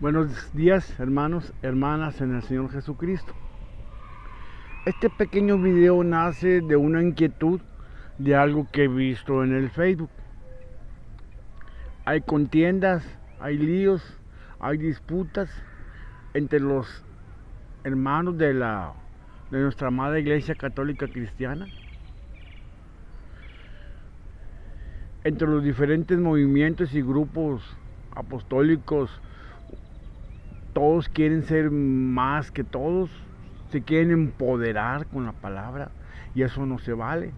Buenos días, hermanos, hermanas en el Señor Jesucristo. Este pequeño video nace de una inquietud de algo que he visto en el Facebook. Hay contiendas, hay líos, hay disputas entre los hermanos de nuestra amada Iglesia Católica Cristiana, entre los diferentes movimientos y grupos apostólicos. Todos quieren ser más que todos, se quieren empoderar con la palabra y eso no se vale.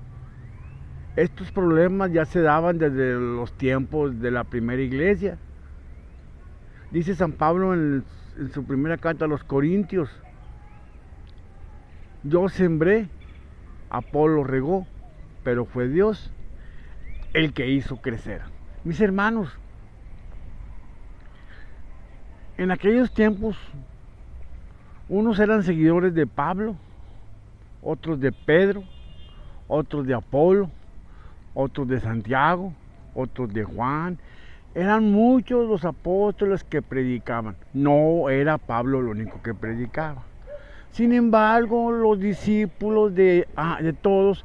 Estos problemas ya se daban desde los tiempos de la primera iglesia. Dice San Pablo en su primera carta a los Corintios: yo sembré, Apolo regó, pero fue Dios el que hizo crecer. Mis hermanos, en aquellos tiempos, unos eran seguidores de Pablo, otros de Pedro, otros de Apolo, otros de Santiago, otros de Juan. Eran muchos los apóstoles que predicaban. No era Pablo el único que predicaba. Sin embargo, los discípulos de todos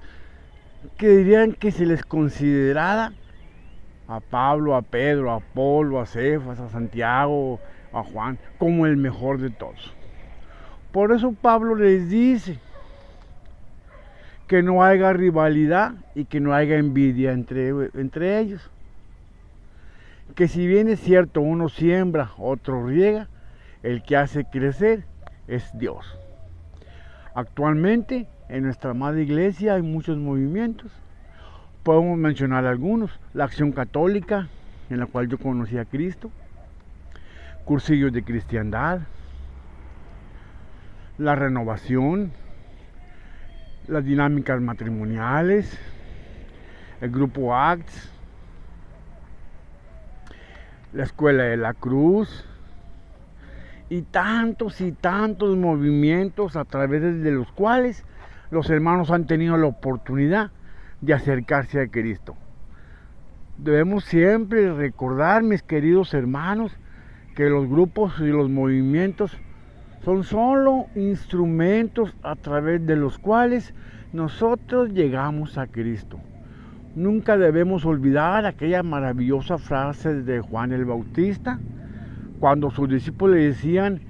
querían que se les considerara a Pablo, a Pedro, a Apolo, a Cefas, a Santiago, a Juan, como el mejor de todos. Por eso Pablo les dice que no haya rivalidad y que no haya envidia entre ellos. Que si bien es cierto, uno siembra, otro riega, el que hace crecer es Dios. Actualmente en nuestra amada iglesia hay muchos movimientos. Podemos mencionar algunos: la Acción Católica, en la cual yo conocí a Cristo; cursillos de cristiandad; la Renovación; las dinámicas matrimoniales; el grupo ACTS; la Escuela de la Cruz, y tantos movimientos a través de los cuales los hermanos han tenido la oportunidad de acercarse a Cristo. Debemos siempre recordar, mis queridos hermanos, que los grupos y los movimientos son solo instrumentos a través de los cuales nosotros llegamos a Cristo. Nunca debemos olvidar aquella maravillosa frase de Juan el Bautista, cuando sus discípulos le decían: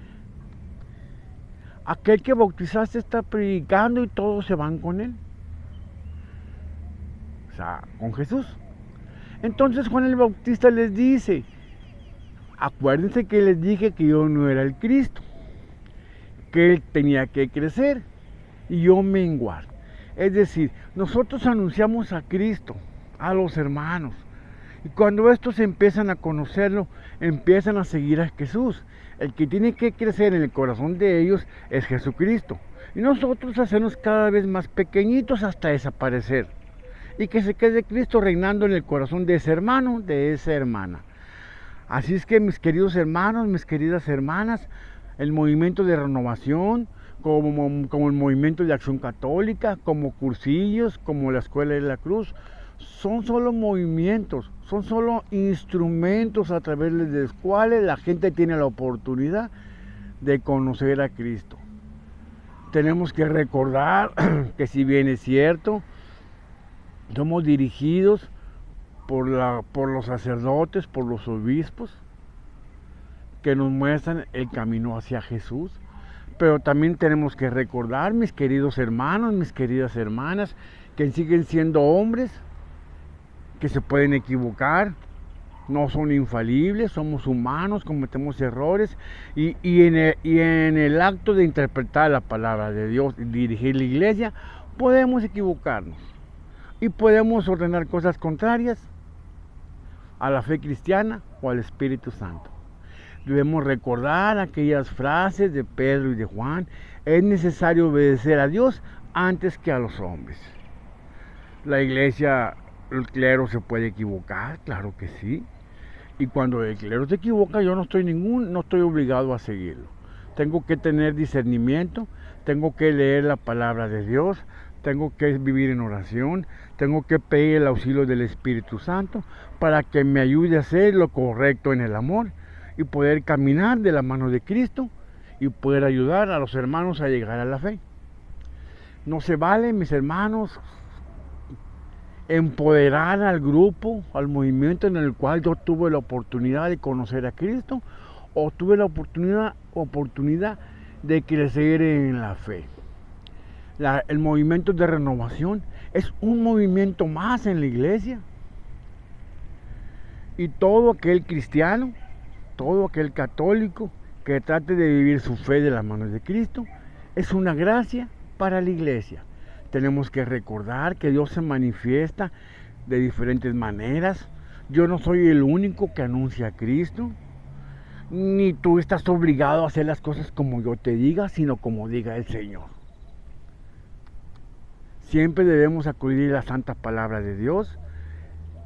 aquel que bautizaste está predicando y todos se van con él. O sea, con Jesús. Entonces Juan el Bautista les dice: acuérdense que les dije que yo no era el Cristo, que él tenía que crecer y yo menguar. Es decir, nosotros anunciamos a Cristo a los hermanos, y cuando estos empiezan a conocerlo, empiezan a seguir a Jesús. El que tiene que crecer en el corazón de ellos es Jesucristo, y nosotros hacernos cada vez más pequeñitos hasta desaparecer, y que se quede Cristo reinando en el corazón de ese hermano, de esa hermana. Así es que, mis queridos hermanos, mis queridas hermanas, el movimiento de renovación, como el movimiento de Acción Católica, como cursillos, como la Escuela de la Cruz, son solo movimientos, son solo instrumentos a través de los cuales la gente tiene la oportunidad de conocer a Cristo. Tenemos que recordar que, si bien es cierto, somos dirigidos por los sacerdotes, por los obispos, que nos muestran el camino hacia Jesús, pero también tenemos que recordar, mis queridos hermanos, mis queridas hermanas, que siguen siendo hombres, que se pueden equivocar, no son infalibles, somos humanos, cometemos errores, y en el acto de interpretar la palabra de Dios y dirigir la iglesia, podemos equivocarnos y podemos ordenar cosas contrarias a la fe cristiana o al Espíritu Santo. Debemos recordar aquellas frases de Pedro y de Juan: es necesario obedecer a Dios antes que a los hombres. La iglesia, el clero se puede equivocar, claro que sí. Y cuando el clero se equivoca, yo no estoy obligado a seguirlo. Tengo que tener discernimiento, tengo que leer la palabra de Dios, tengo que vivir en oración, tengo que pedir el auxilio del Espíritu Santo para que me ayude a hacer lo correcto en el amor y poder caminar de la mano de Cristo y poder ayudar a los hermanos a llegar a la fe. No se vale, mis hermanos, empoderar al grupo, al movimiento en el cual yo tuve la oportunidad de conocer a Cristo o tuve la oportunidad de crecer en la fe. El movimiento de renovación es un movimiento más en la iglesia. Y todo aquel cristiano, todo aquel católico que trate de vivir su fe de las manos de Cristo, es una gracia para la iglesia. Tenemos que recordar que Dios se manifiesta de diferentes maneras. Yo no soy el único que anuncia a Cristo, ni tú estás obligado a hacer las cosas como yo te diga, sino como diga el Señor. Siempre debemos acudir a la santa palabra de Dios.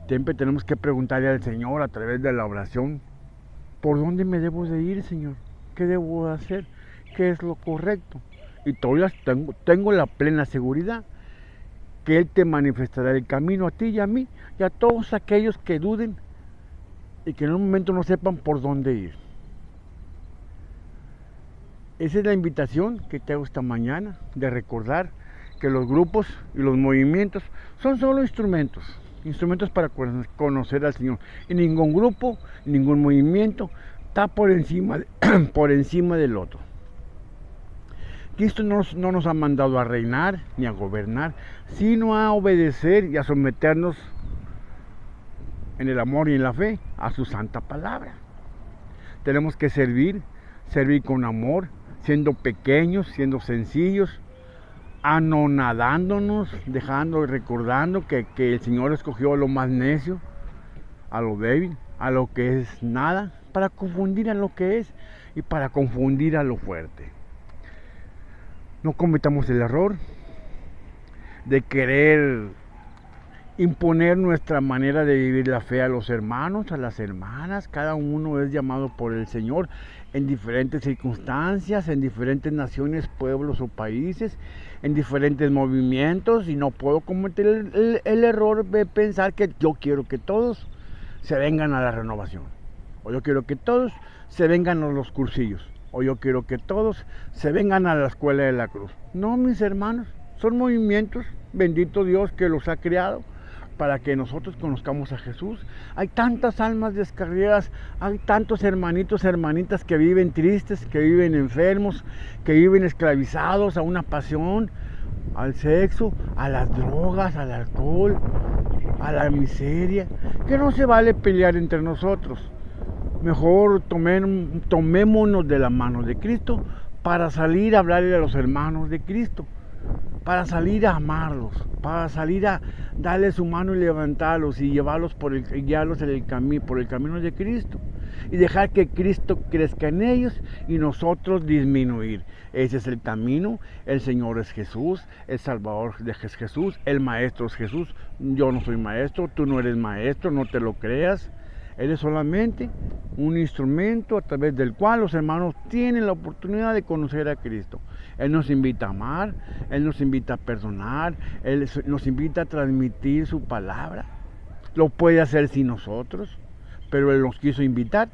Siempre tenemos que preguntarle al Señor a través de la oración, ¿por dónde me debo de ir, Señor? ¿Qué debo de hacer? ¿Qué es lo correcto? Y todavía tengo la plena seguridad que Él te manifestará el camino a ti y a mí y a todos aquellos que duden y que en un momento no sepan por dónde ir. Esa es la invitación que te hago esta mañana, de recordar que los grupos y los movimientos son solo instrumentos para conocer al Señor. Y ningún grupo, ningún movimiento está por encima del otro. Cristo no nos ha mandado a reinar ni a gobernar, sino a obedecer y a someternos en el amor y en la fe a su santa palabra. Tenemos que servir con amor, siendo pequeños, siendo sencillos, anonadándonos, dejando y recordando que el Señor escogió a lo más necio, a lo débil, a lo que es nada, para confundir a lo que es y para confundir a lo fuerte. No cometamos el error de querer imponer nuestra manera de vivir la fe a los hermanos, a las hermanas. Cada uno es llamado por el Señor en diferentes circunstancias, en diferentes naciones, pueblos o países, en diferentes movimientos, y no puedo cometer el error de pensar que yo quiero que todos se vengan a la renovación, o yo quiero que todos se vengan a los cursillos, o yo quiero que todos se vengan a la escuela de la cruz. No, mis hermanos, son movimientos, bendito Dios, que los ha creado para que nosotros conozcamos a Jesús. Hay tantas almas descarriadas, hay tantos hermanitos, hermanitas que viven tristes, que viven enfermos, que viven esclavizados a una pasión, al sexo, a las drogas, al alcohol, a la miseria, que no se vale pelear entre nosotros. Mejor tomémonos de la mano de Cristo para salir a hablarle a los hermanos de Cristo, para salir a amarlos, para salir a darle su mano y levantarlos y llevarlos guiarlos por el camino de Cristo, y dejar que Cristo crezca en ellos y nosotros disminuir. Ese es el camino. El Señor es Jesús, el Salvador es Jesús, el Maestro es Jesús. Yo no soy maestro, tú no eres maestro, no te lo creas. Eres solamente un instrumento a través del cual los hermanos tienen la oportunidad de conocer a Cristo. Él nos invita a amar, Él nos invita a perdonar, Él nos invita a transmitir su palabra. Lo puede hacer sin nosotros, pero Él nos quiso invitar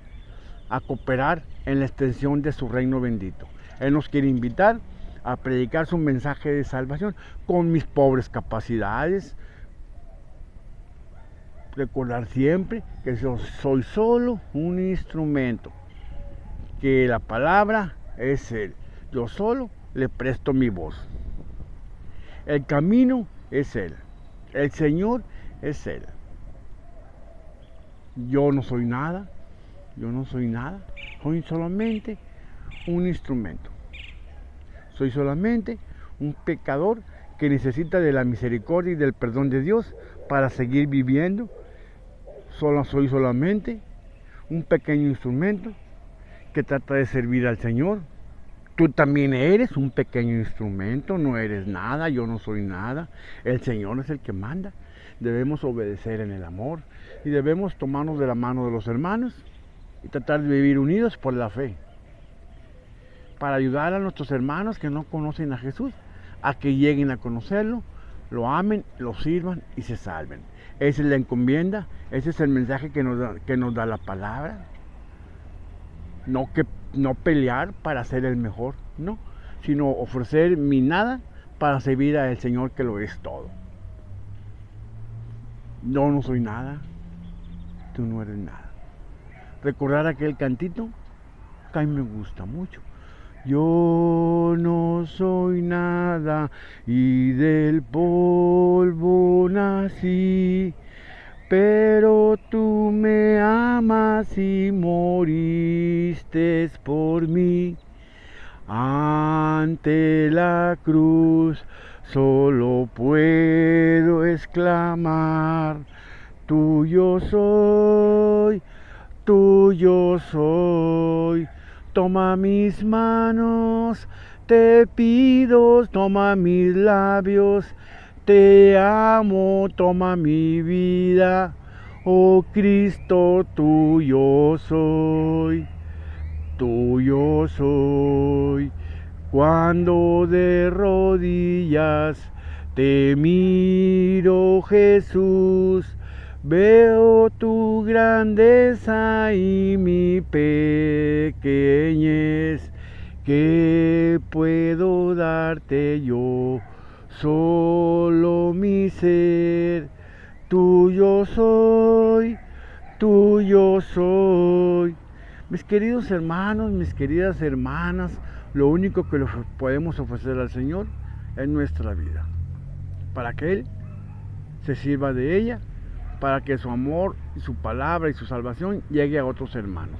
a cooperar en la extensión de su reino bendito. Él nos quiere invitar a predicar su mensaje de salvación con mis pobres capacidades. Recordar siempre que yo soy solo un instrumento, que la palabra es Él. Yo solo le presto mi voz. El camino es Él. El Señor es Él. Yo no soy nada. Soy solamente un instrumento. Soy solamente un pecador que necesita de la misericordia y del perdón de Dios para seguir viviendo. Soy solamente un pequeño instrumento que trata de servir al Señor. Tú también eres un pequeño instrumento, no eres nada, yo no soy nada. El Señor es el que manda. Debemos obedecer en el amor y debemos tomarnos de la mano de los hermanos y tratar de vivir unidos por la fe, para ayudar a nuestros hermanos que no conocen a Jesús a que lleguen a conocerlo, lo amen, lo sirvan y se salven. Esa es la encomienda, ese es el mensaje que nos da la palabra. No pelear para ser el mejor, no, sino ofrecer mi nada para servir al Señor que lo es todo. Yo no soy nada, tú no eres nada. Recordar aquel cantito que a mí me gusta mucho. Yo no soy nada y del polvo nací, pero tú me amas y moriste por mí. Ante la cruz solo puedo exclamar, tuyo soy, tuyo soy. Toma mis manos, te pido, toma mis labios, te amo, toma mi vida, oh Cristo, tuyo soy, tuyo soy. Cuando de rodillas te miro, Jesús, veo tu grandeza y mi pequeñez. ¿Qué puedo darte yo? Solo mi ser. Tuyo soy, tuyo soy. Mis queridos hermanos, mis queridas hermanas, lo único que le podemos ofrecer al Señor es nuestra vida, para que Él se sirva de ella, para que su amor, su palabra y su salvación llegue a otros hermanos.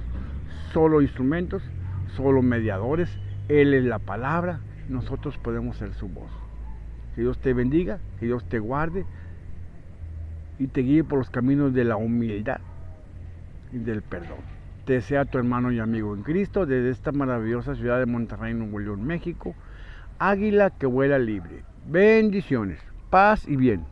Solo instrumentos, solo mediadores, Él es la palabra, nosotros podemos ser su voz. Que Dios te bendiga, que Dios te guarde y te guíe por los caminos de la humildad y del perdón. Te desea tu hermano y amigo en Cristo desde esta maravillosa ciudad de Monterrey, Nuevo León, México. Águila que vuela libre. Bendiciones, paz y bien.